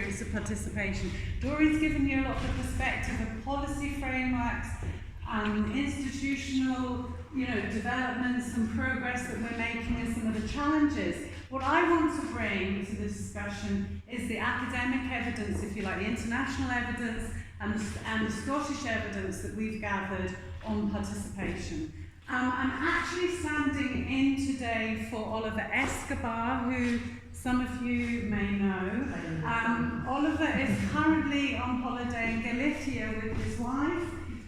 experience of participation. Doreen's given you a lot of the perspective of policy frameworks and institutional, developments and progress that we're making and some of the challenges. What I want to bring to this discussion is the academic evidence, if you like, the international evidence and the Scottish evidence that we've gathered on participation. I'm actually standing in today for Oliver Escobar, who some of you may know. Oliver is currently on holiday in Galicia with his wife,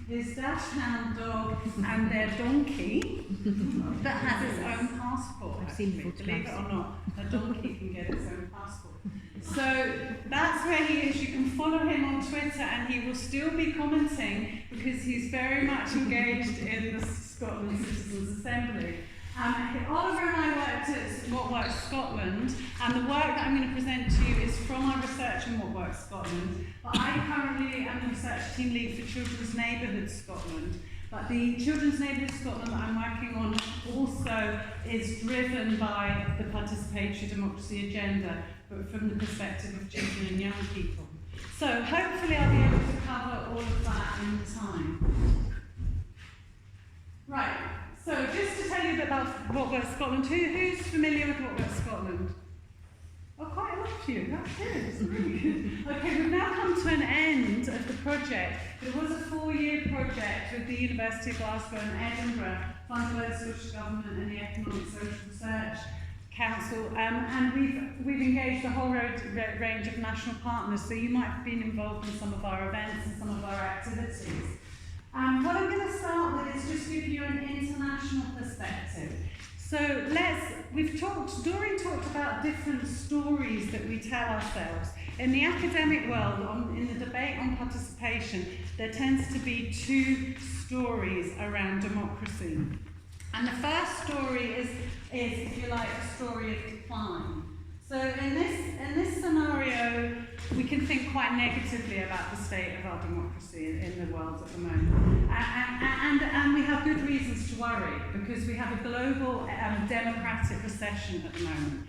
his dachshund dog, and their donkey that has its own passport. Actually, believe it or not, a donkey can get its own passport. So that's where he is. You can follow him on Twitter, and he will still be commenting because he's very much engaged in the Scotland Citizens Assembly. Oliver and I worked at What Works Scotland, and the work that I'm going to present to you is from our research in What Works Scotland. But I currently am the research team lead for Children's Neighbourhoods Scotland. But the Children's Neighbourhoods Scotland that I'm working on also is driven by the participatory democracy agenda, but from the perspective of children and young people. So hopefully I'll be able to cover all of that in time. Right. So just to tell you a bit about What Works Scotland, who's familiar with What Works Scotland? Oh, quite a lot of you. That's good. It's really good. Okay, we've now come to an end of the project. It was a 4-year project with the University of Glasgow and Edinburgh, funded by the Scottish Government and the Economic Social Research Council, and we've engaged a whole range of national partners. So you might have been involved in some of our events and some of our activities. What I'm going to start with is just give you an international perspective. So Doreen talked about different stories that we tell ourselves. In the academic world, in the debate on participation, there tends to be 2 stories around democracy. And the first story is, if you like, a story of decline. So in this scenario, we can think quite negatively about the state of our democracy in the world at the moment. And we have good reasons to worry, because we have a global democratic recession at the moment.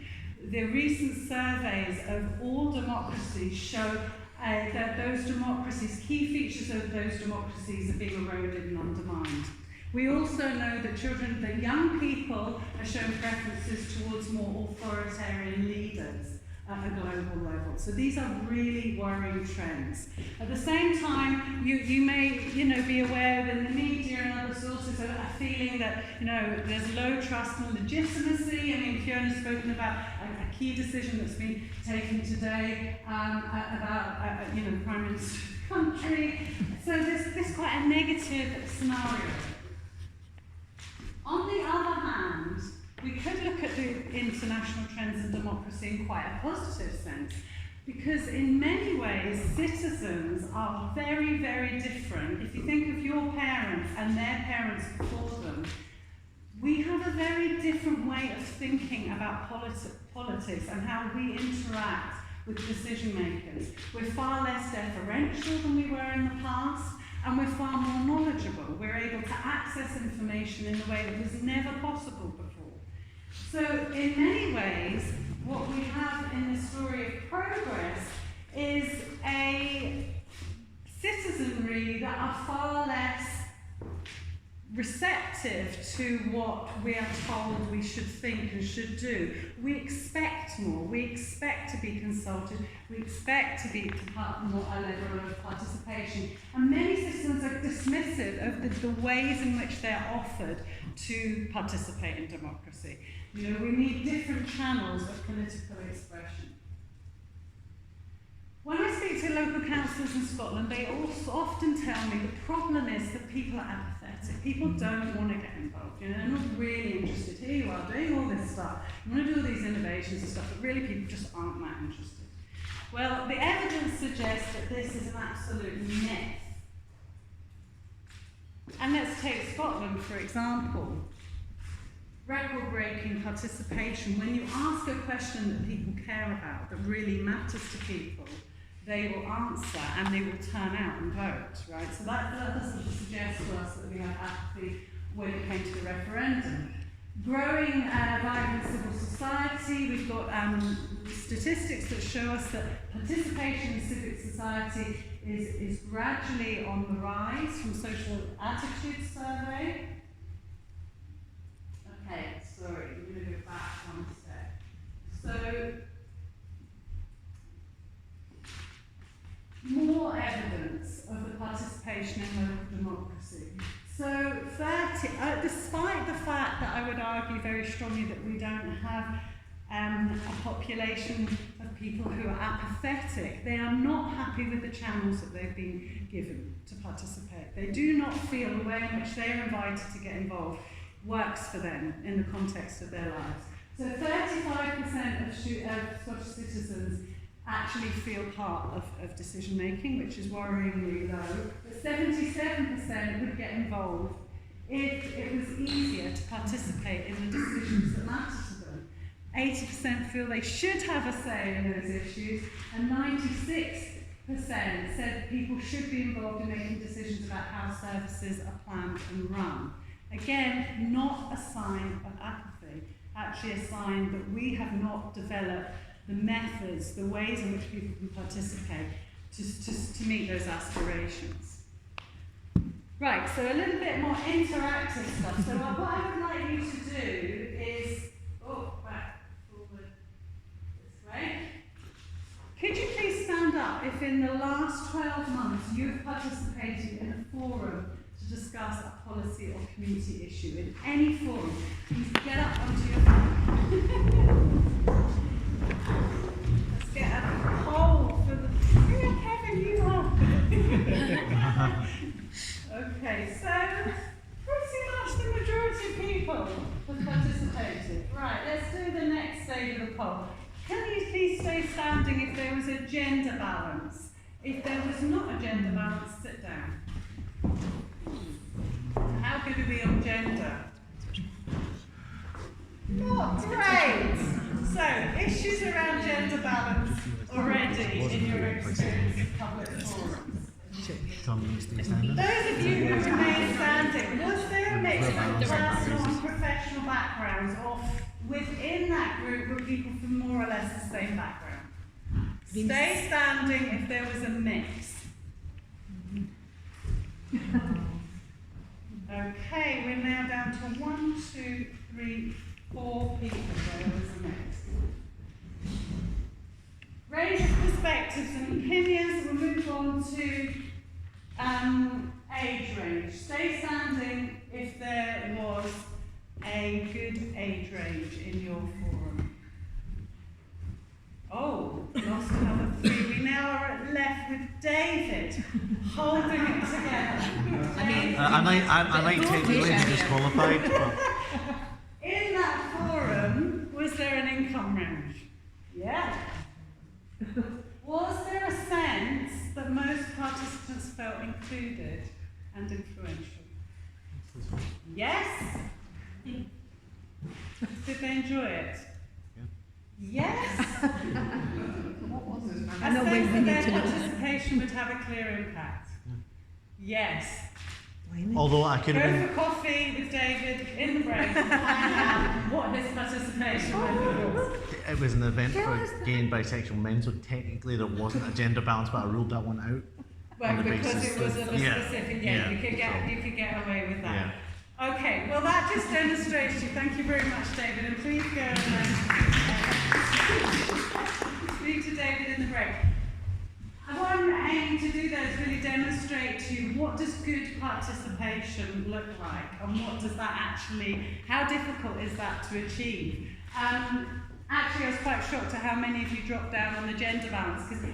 The recent surveys of all democracies show that those democracies, key features of those democracies are being eroded and undermined. We also know that young people are showing preferences towards more authoritarian leaders at a global level. So these are really worrying trends. At the same time, you may be aware that in the media and other sources are feeling that there's low trust and legitimacy. I mean, Fiona's spoken about a key decision that's been taken today about the Prime Minister's country. So there's quite a negative scenario. On the other hand, we could look at the international trends in democracy in quite a positive sense, because in many ways, citizens are very, very different. If you think of your parents and their parents before them, we have a very different way of thinking about politics and how we interact with decision makers. We're far less deferential than we were in the past, and we're far more knowledgeable. We're able to access information in a way that was never possible before. So in many ways, what we have in the story of progress is a citizenry that are far less receptive to what we are told we should think and should do. We expect more. We expect to be consulted. We expect to be more a level of participation. And many citizens are dismissive of the ways in which they're offered to participate in democracy. We need different channels of political expression. When I speak to local councillors in Scotland, they also often tell me the problem is that people are apathetic. People don't want to get involved. They're not really interested. Here you are doing all this stuff. You want to do all these innovations and stuff, but really people just aren't that interested. Well, the evidence suggests that this is an absolute myth. And let's take Scotland, for example. Record-breaking participation. When you ask a question that people care about, that really matters to people, they will answer and they will turn out and vote, right? So that doesn't suggest to us that we have apathy when it came to the referendum. Growing vibrant civil society. We've got statistics that show us that participation in civic society is gradually on the rise from social attitude survey. Okay, sorry, I'm going to go back one step. So, more evidence of the participation in local democracy. So, despite the fact that I would argue very strongly that we don't have a population of people who are apathetic, they are not happy with the channels that they've been given to participate. They do not feel the way in which they are invited to get involved works for them in the context of their lives. So 35% of Scottish citizens actually feel part of decision making, which is worryingly low. But 77% would get involved if it was easier to participate in the decisions that matter to them. 80% feel they should have a say in those issues, and 96% said people should be involved in making decisions about how services are planned and run. Again, not a sign of apathy, actually a sign that we have not developed the methods, the ways in which people can participate to meet those aspirations. Right, so a little bit more interactive stuff. So what I would like you to do is, back, forward, this way. Could you please stand up if in the last 12 months you've participated in a forum to discuss a policy or community issue in any forum? Please get up onto your feet. Let's get a poll for the... Yeah, Kevin, you are. Okay, so pretty much the majority of people have participated. Right, let's do the next stage of the poll. Can you please stay standing if there was a gender balance? If there was not a gender balance, sit down. How good are we on gender? Not great! So, issues around gender balance already in your experience of public forums. Those of you who remain standing, was there a mix of personal and professional backgrounds, or within that group were people from more or less the same background? Stay standing if there was a mix. Okay, we're now down to 1, 2, 3, 4 people where there was a mix. Range of perspectives and opinions. We'll move on to age range. Stay standing if there was a good age range in your forum. Oh, lost another 3. We now are left with David holding it together. I might technically be disqualified. But... In that forum, was there an income range? Yeah. Was there a sense that most participants felt included and influential? Yes? Did they enjoy it? Yes? What was it? A sense that their participation would have a clear impact? Yes. Although I could have Go for coffee with David in the break and find out what his participation was. It was an event for gay and bisexual men, so technically there wasn't a gender balance, but I ruled that one out. Well, because it was of a specific, you could get away with that. Yeah. Okay, well that just demonstrates you. Thank you very much, David, and please go and speak to David in the break. One aim to do that is really demonstrate to you what does good participation look like, and what does that actually, how difficult is that to achieve? Actually, I was quite shocked at how many of you dropped down on the gender balance, because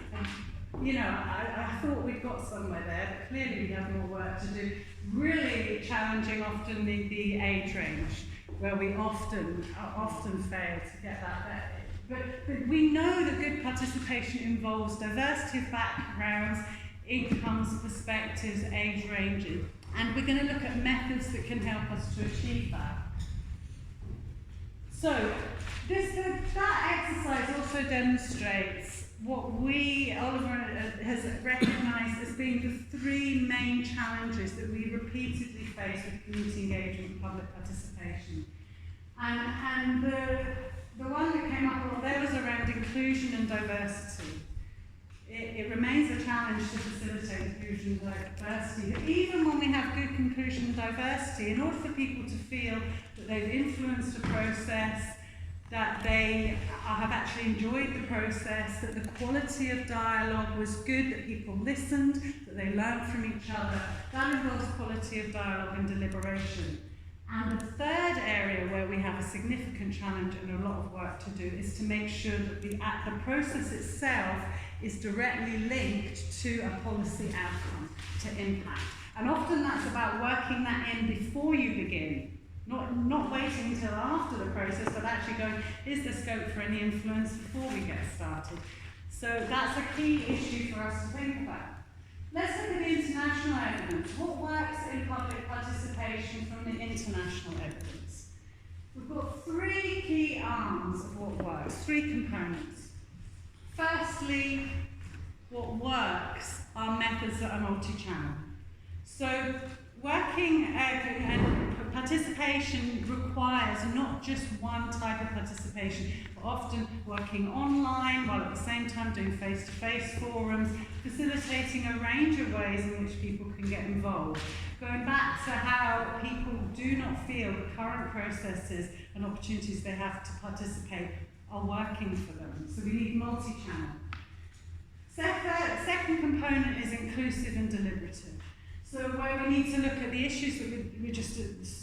you know, I thought we'd got somewhere there, but clearly we have more work to do. Really challenging often the age range, where we often fail to get that better. But we know that good participation involves diversity of backgrounds, incomes, perspectives, age ranges, and we're going to look at methods that can help us to achieve that. So, that exercise also demonstrates what Oliver has recognised as being the 3 main challenges that we repeatedly face with community engagement and public participation. And the one that came up a lot there was around inclusion and diversity. It remains a challenge to facilitate inclusion and diversity. But even when we have good inclusion and diversity, in order for people to feel that they've influenced the process, that they have actually enjoyed the process, that the quality of dialogue was good, that people listened, that they learned from each other, that involves quality of dialogue and deliberation. And the third area where we have a significant challenge and a lot of work to do is to make sure that the process itself is directly linked to a policy outcome, to impact. And often that's about working that in before you begin. Not waiting until after the process, but actually going, is there scope for any influence before we get started? So that's a key issue for us to think about. Let's look at the international evidence. What works in public participation from the international evidence? We've got three key arms of what works, three components. Firstly, what works are methods that are multi-channel. So working and participation requires not just one type of participation, but often working online while at the same time doing face-to-face forums, facilitating a range of ways in which people can get involved. Going back to how people do not feel the current processes and opportunities they have to participate are working for them. So we need multi-channel. Second component is inclusive and deliberative. So where we need to look at the issues that we just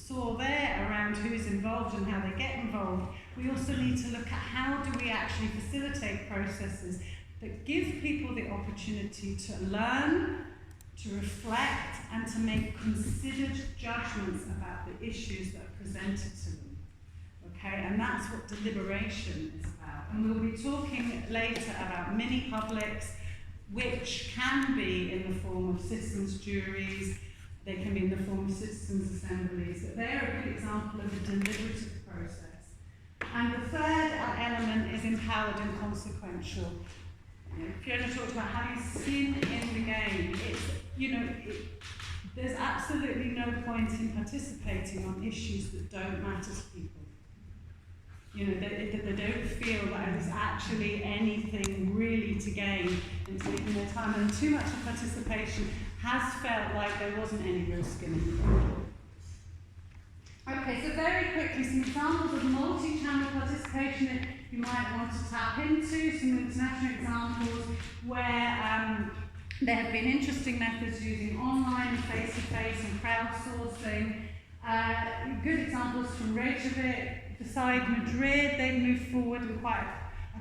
saw there around who's involved and how they get involved, we also need to look at how do we actually facilitate processes that give people the opportunity to learn, to reflect, and to make considered judgments about the issues that are presented to them. Okay, and that's what deliberation is about. And we'll be talking later about mini-publics, which can be in the form of citizens' juries, they can be in the form of citizens' assemblies, but they're a good example of a deliberative process. And the third element is empowered and consequential. Fiona talked about having skin in the game. There's absolutely no point in participating on issues that don't matter to people. That they don't feel that there's actually anything really to gain in taking their time. And too much of participation has felt like there wasn't any real skin in the game. Okay, so very quickly, some examples of multi-channel participation that you might want to tap into, some international examples where there have been interesting methods using online, face-to-face and crowdsourcing. Good examples from Reykjavik. Beside Madrid, they've moved forward with quite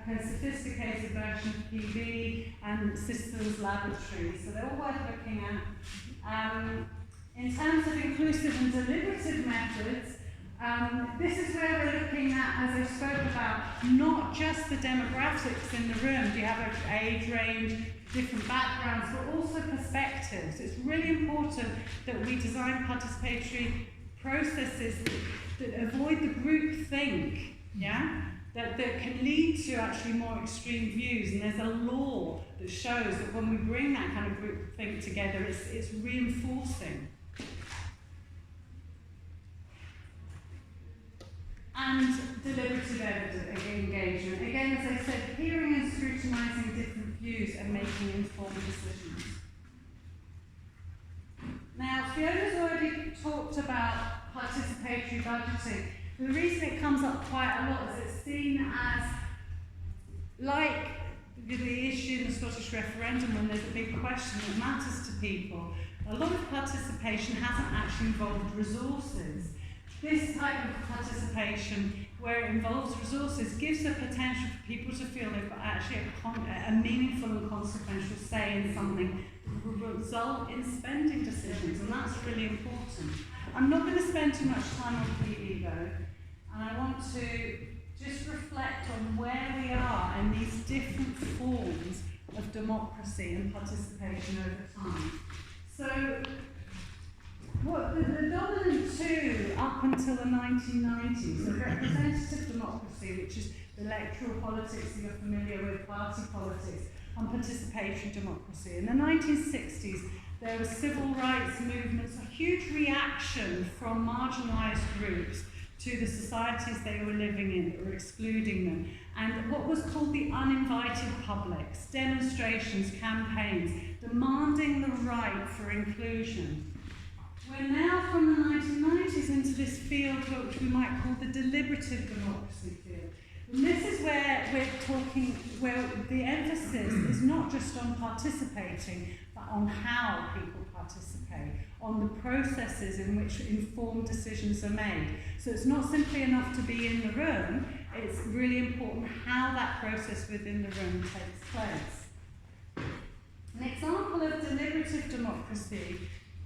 a sophisticated version of PB and systems laboratories. So they're all worth looking at. In terms of inclusive and deliberative methods, this is where we're looking at, as I spoke about, not just the demographics in the room. Do you have an age range, different backgrounds, but also perspectives. It's really important that we design participatory processes that avoid the group think, that can lead to actually more extreme views. And there's a law that shows that when we bring that kind of group think together, it's reinforcing. And deliberative engagement. Again, as I said, hearing and scrutinising different views and making informed decisions. Now, Fiona's already talked about participatory budgeting. The reason it comes up quite a lot is it's seen as, like the issue in the Scottish referendum when there's a big question that matters to people, a lot of participation hasn't actually involved resources. This type of participation, where it involves resources, gives the potential for people to feel they've got actually a meaningful and consequential say in something that will result in spending decisions, and that's really important. I'm not going to spend too much time on PE though, and I want to just reflect on where we are in these different forms of democracy and participation over time. So, the dominant two up until the 1990s are representative democracy, which is electoral politics that you're familiar with, party politics, and participatory democracy. In the 1960s, there were civil rights movements, a huge reaction from marginalised groups to the societies they were living in that were excluding them, and what was called the uninvited publics, demonstrations, campaigns, demanding the right for inclusion. We're now from the 1990s into this field which we might call the deliberative democracy field. And this is where we're talking, where the emphasis is not just on participating, but on how people participate, on the processes in which informed decisions are made. So it's not simply enough to be in the room, it's really important how that process within the room takes place. An example of deliberative democracy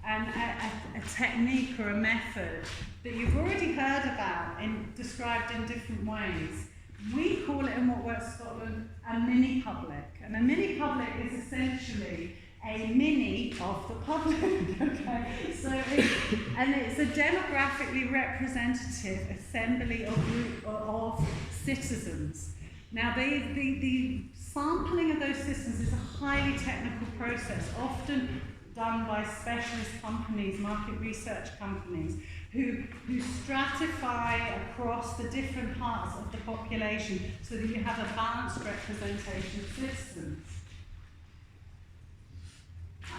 and a technique or a method that you've already heard about and described in different ways. We call it in What Works Scotland a mini public. And a mini public is essentially a mini of the public. Okay? So it's a demographically representative assembly of citizens. Now the sampling of those citizens is a highly technical process, often done by specialist companies, market research companies, who stratify across the different parts of the population so that you have a balanced representation of citizens.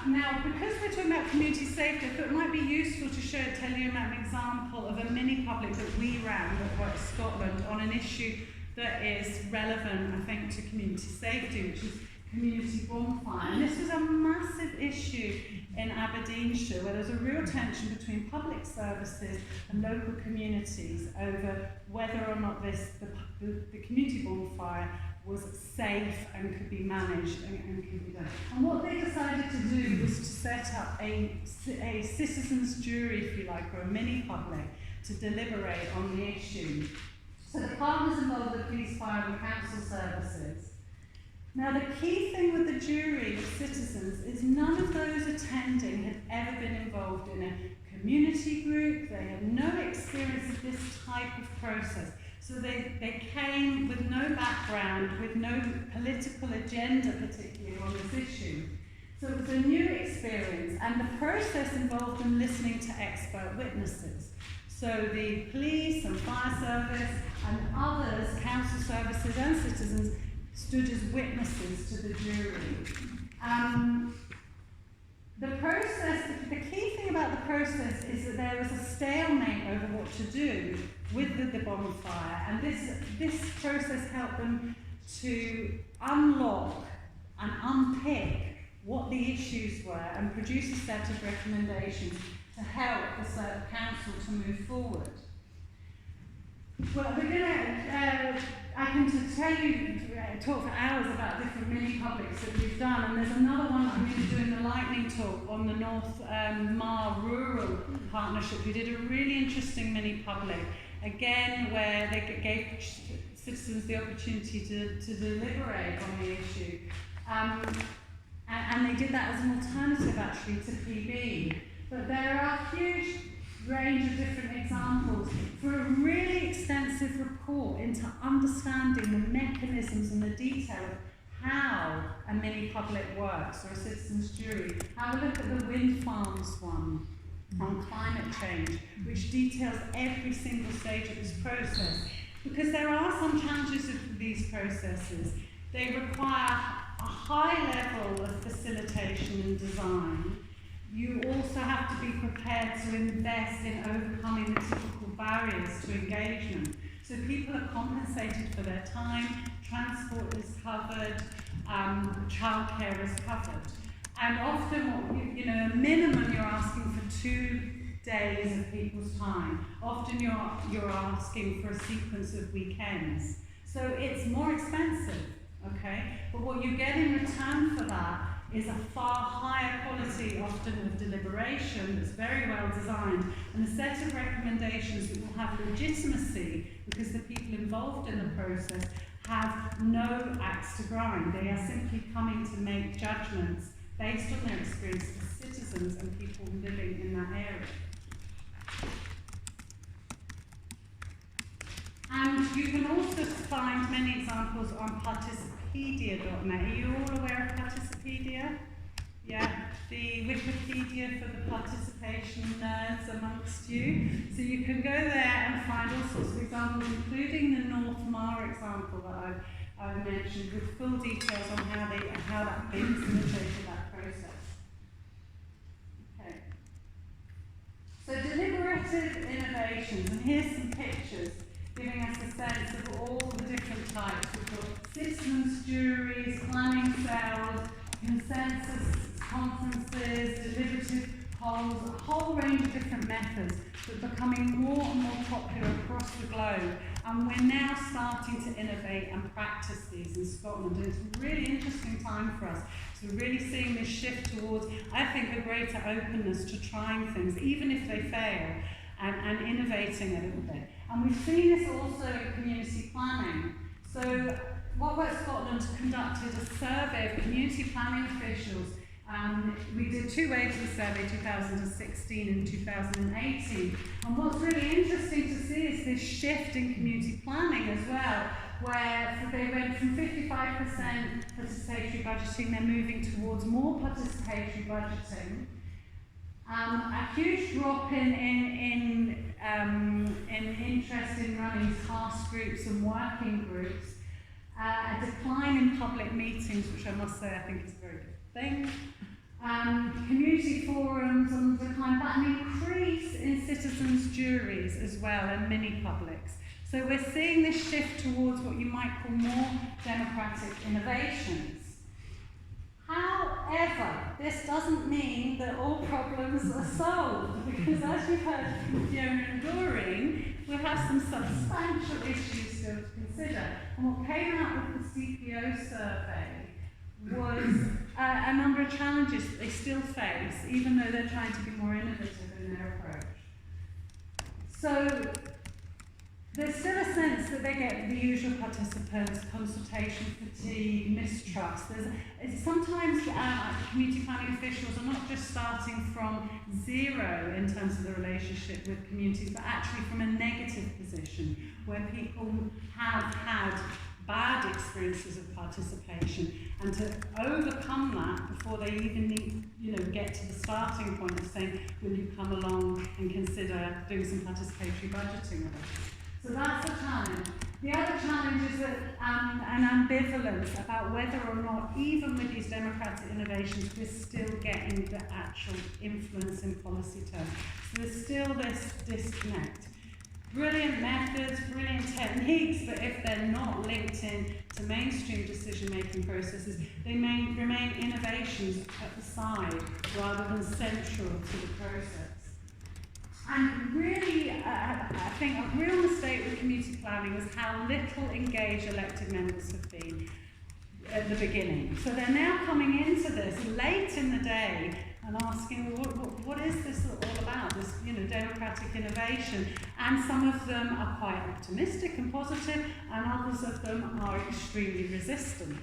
Now, because we're talking about community safety, I thought it might be useful to tell you an example of a mini public that we ran at Work Scotland on an issue that is relevant, I think, to community safety, which is community bonfire. And this was a massive issue in Aberdeenshire, where there's a real tension between public services and local communities over whether or not the community bonfire was safe and could be managed and could be done. And what they decided to do was to set up a citizens' jury, if you like, or a mini public, to deliberate on the issue. So the partners involved the police, fire and council services. Now the key thing with the jury of citizens is none of those attending had ever been involved in a community group, they had no experience of this type of process. So they came with no background, with no political agenda particularly on this issue. So it was a new experience, and the process involved them listening to expert witnesses. So the police and fire service and others, council services and citizens, stood as witnesses to the jury. The key thing about the process is that there was a stalemate over what to do with the bonfire, and this process helped them to unlock and unpick what the issues were and produce a set of recommendations to help the council to move forward. Well, I can talk for hours about different mini publics that we've done, and there's another one that I'm going to do in the lightning talk on the North Mar Rural Partnership. We did a really interesting mini public, again, where they gave citizens the opportunity to deliberate on the issue. And they did that as an alternative, actually, to PB. But there are a huge range of different examples for a really extensive report into understanding the mechanisms and the detail of how a mini public works, or a citizens' jury. Have a look at the wind farms one on climate change, which details every single stage of this process. Because there are some challenges with these processes. They require a high level of facilitation and design. You also have to be prepared to invest in overcoming the typical barriers to engagement. So people are compensated for their time, transport is covered, childcare is covered. And often, a minimum you're asking for 2 days of people's time. Often you're asking for a sequence of weekends. So it's more expensive, okay? But what you get in return for that is a far higher quality, often of deliberation, that's very well designed, and a set of recommendations that will have legitimacy because the people involved in the process have no axe to grind. They are simply coming to make judgments based on their experience as citizens and people living in that area. And you can also find many examples on Participedia.net. Are you all aware of Participedia? Yeah, the Wikipedia for the participation nerds amongst you. So you can go there and find all sorts of examples, including the North Mar example that I've mentioned, with full details on how that facilitated that process. Okay. So deliberative innovations, and here's some pictures giving us a sense of all the different types. We've got citizens, juries, planning cells, consensus conferences, deliberative polls, a whole range of different methods that are becoming more and more popular across the globe. And we're now starting to innovate and practice these in Scotland. And it's a really interesting time for us. So we're really seeing this shift towards, I think, a greater openness to trying things, even if they fail, and innovating a little bit. And we've seen this also in community planning. So What About Scotland conducted a survey of community planning officials. We did 2 waves of the survey, 2016 and 2018. And what's really interesting to see is this shift in community planning as well, where they went from 55% participatory budgeting, they're moving towards more participatory budgeting. A huge drop in interest in running task groups and working groups. A decline in public meetings, which I must say I think is a very good thing. Community forums on the decline, but an increase in citizens' juries as well, and mini-publics. So we're seeing this shift towards what you might call more democratic innovations. However, this doesn't mean that all problems are solved, because as you've heard from Fiona and Doreen, we have some substantial issues still to consider. And what came out with the CPO survey was a number of challenges that they still face, even though they're trying to be more innovative in their approach. So there's still a sense that they get the usual participants, consultation fatigue, mistrust. Sometimes community planning officials are not just starting from zero in terms of the relationship with communities, but actually from a negative position, where people have had bad experiences of participation, and to overcome that before they even need, get to the starting point of saying, will you come along and consider doing some participatory budgeting with us? So that's a challenge. The other challenge is that an ambivalence about whether or not, even with these democratic innovations, we're still getting the actual influence in policy terms. So there's still this disconnect. Brilliant methods, brilliant techniques, but if they're not linked in to mainstream decision-making processes, they may remain innovations at the side rather than central to the process. And really, I think a real mistake with community planning was how little engaged elected members have been at the beginning. So they're now coming into this late in the day and asking, well, what is this all about, this democratic innovation? And some of them are quite optimistic and positive, and others of them are extremely resistant.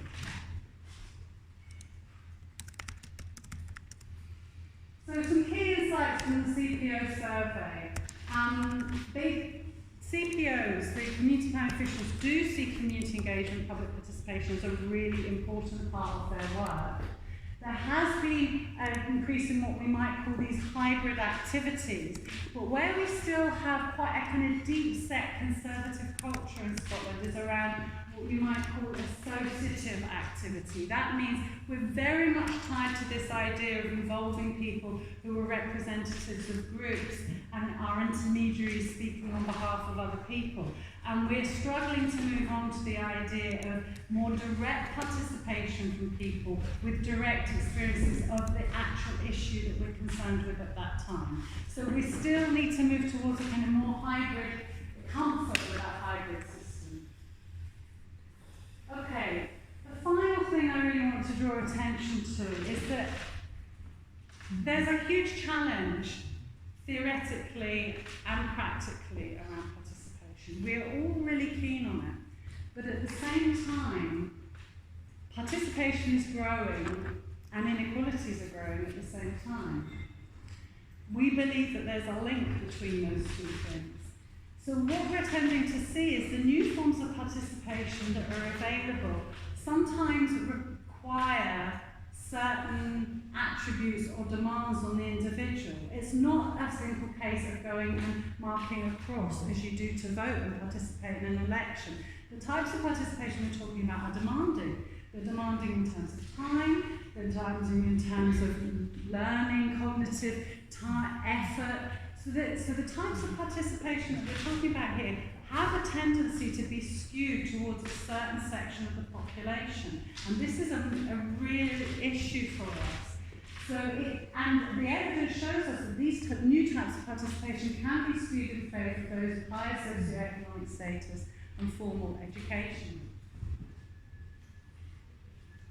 So some key insights from the CPO survey. CPOs, the community planning officials, do see community engagement and public participation as a really important part of their work. There has been an increase in what we might call these hybrid activities, but where we still have quite a kind of deep-set conservative culture in Scotland is around what we might call associative activity. That means we're very much tied to this idea of involving people who are representatives of groups and are intermediaries speaking on behalf of other people. And we're struggling to move on to the idea of more direct participation from people with direct experiences of the actual issue that we're concerned with at that time. So we still need to move towards a kind of more hybrid comfort with that hybrid system. Okay, the final thing I really want to draw attention to is that there's a huge challenge theoretically and practically around participation. We're all really keen on it, but at the same time, participation is growing and inequalities are growing at the same time. We believe that there's a link between those two things. So what we're tending to see is the new forms of participation that are available sometimes require certain attributes attributes or demands on the individual. It's not a simple case of going and marking a cross as you do to vote and participate in an election. The types of participation we're talking about are demanding. They're demanding in terms of time, they're demanding in terms of learning, cognitive time, effort. So the types of participation that we're talking about here have a tendency to be skewed towards a certain section of the population. And this is a real issue for us. And the evidence shows us that these new types of participation can be skewed in favour of those with higher socioeconomic status and formal education.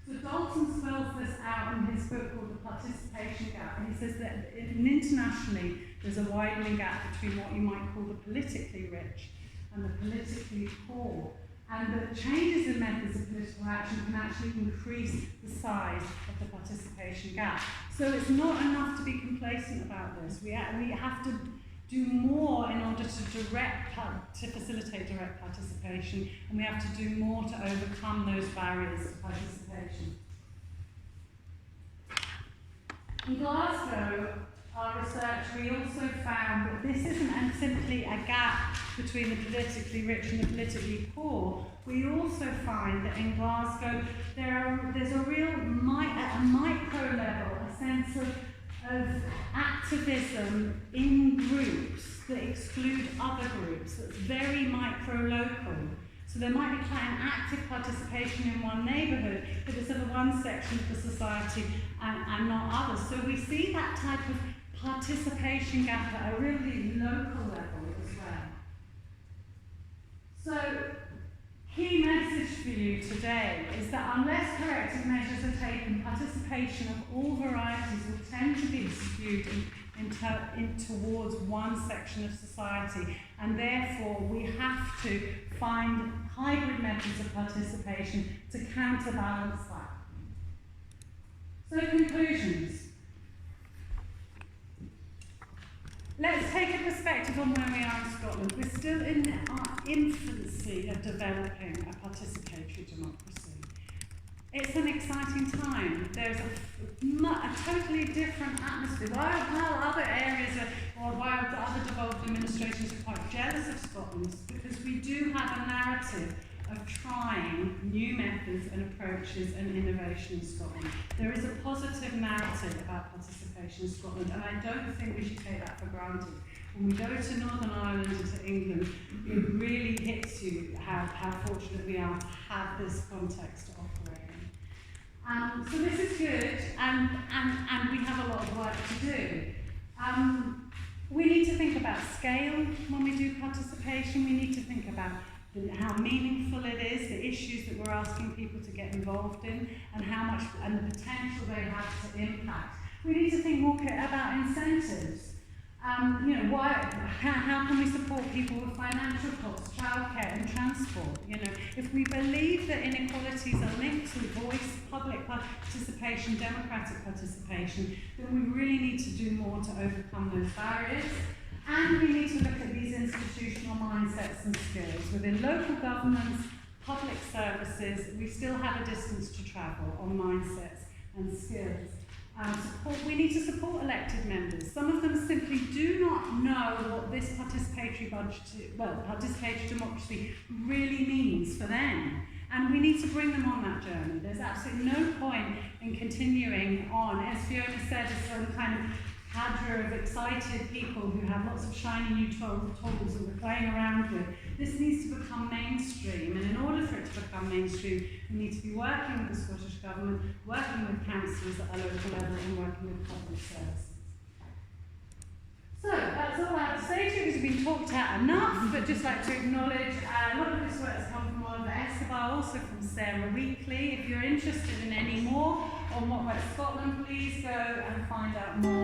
So Dalton spells this out in his book called The Participation Gap, and he says that internationally there's a widening gap between what you might call the politically rich and the politically poor, and that changes in methods of political action can actually increase the size of the participation gap. So it's not enough to be complacent about this. We have to do more in order to facilitate direct participation, and we have to do more to overcome those barriers to participation. In Glasgow, our research, we also found that this isn't simply a gap between the politically rich and the politically poor. We also find that in Glasgow there's a real, at a micro level, a sense of activism in groups that exclude other groups, that's very micro-local. So there might be quite an active participation in one neighbourhood, but it's of one section of the society and not others. So we see that type of participation gap at a really local level as well. So, key message for you today is that unless corrective measures are taken, participation of all varieties will tend to be skewed in towards one section of society, and therefore we have to find hybrid methods of participation to counterbalance that. So, conclusions. Let's take a perspective on where we are in Scotland. We're still in our infancy of developing a participatory democracy. It's an exciting time. There's a totally different atmosphere. While other areas while the other devolved administrations are quite jealous of Scotland, because we do have a narrative of trying new methods and approaches and innovation in Scotland. There is a positive narrative about participation in Scotland, and I don't think we should take that for granted. When we go to Northern Ireland and to England, it really hits you how fortunate we are to have this context to operate in. So this is good, and we have a lot of work to do. We need to think about scale when we do participation. We need to think about how meaningful it is, the issues that we're asking people to get involved in, and how much and the potential they have to impact. We need to think more about incentives. How can we support people with financial costs, childcare and transport? If we believe that inequalities are linked to voice, public participation, democratic participation, then we really need to do more to overcome those barriers. And we need to look at these institutional mindsets and skills. Within local governments, public services, we still have a distance to travel on mindsets and skills. We need to support elected members. Some of them simply do not know what this participatory democracy really means for them. And we need to bring them on that journey. There's absolutely no point in continuing on, as Fiona said, as some kind of cadre of excited people who have lots of shiny new tools that we're playing around with. This needs to become mainstream, and in order for it to become mainstream, we need to be working with the Scottish Government, working with councillors at a local level, and working with public services. So, that's all I have to say to you, because we've been talked at enough, but just like to acknowledge a lot of this work has come from Oliver Escobar, also from Sarah Weekly. If you're interested in any more on What Works Scotland, please go and find out more